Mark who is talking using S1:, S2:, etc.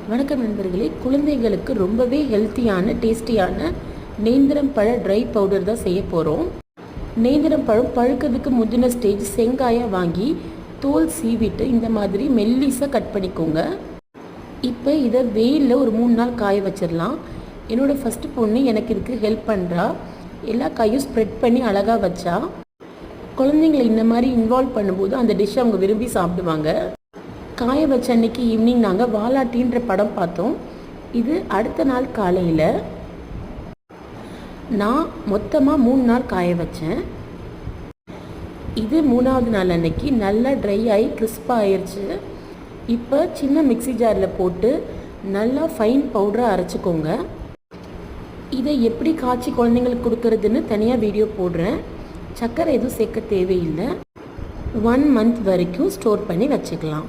S1: வணக்கம் நண்பர்களே, குழந்தைகளுக்கு ரொம்பவே ஹெல்த்தியான டேஸ்டியான நேந்திரம் பழ ட்ரை பவுடர் தான் செய்ய போகிறோம். நேந்திரம் பழம் பழுக்கிறதுக்கு முந்தின ஸ்டேஜ் செங்காயை வாங்கி தோல் சீவிட்டு இந்த மாதிரி மெல்லிஸாக கட் பண்ணிக்கோங்க. இப்போ இதை வெயிலில் ஒரு 3 நாள் காய வச்சிடலாம். என்னோடய ஃபஸ்ட்டு பொண்ணு எனக்கு இதுக்கு ஹெல்ப் பண்ணுறா. எல்லா காயும் ஸ்ப்ரெட் பண்ணி அழகாக வச்சா குழந்தைங்களை இந்த மாதிரி இன்வால்வ் பண்ணும்போது அந்த டிஷ்ஷை அவங்க விரும்பி சாப்பிடுவாங்க. காய வச்ச அன்னைக்கு ஈவினிங் நாங்கள் வாலாட்டின்ற படம் பார்த்தோம். இது அடுத்த நாள் காலையில் நான் மொத்தமாக 3 நாள் காய வச்சேன். இது 3ஆவது நாள் அன்னைக்கு நல்லா ட்ரை ஆகி கிறிஸ்பாக ஆயிடுச்சு. இப்போ சின்ன மிக்ஸி ஜாரில் போட்டு நல்லா ஃபைன் பவுடரை அரைச்சிக்கோங்க. இதை எப்படி காய்ச்சி குழந்தைங்களுக்கு கொடுக்கறதுன்னு தனியாக வீடியோ போடுறேன். சர்க்கரை எதுவும் சேர்க்க தேவையில்லை. 1 மந்த் வரைக்கும் ஸ்டோர் பண்ணி வச்சுக்கலாம்.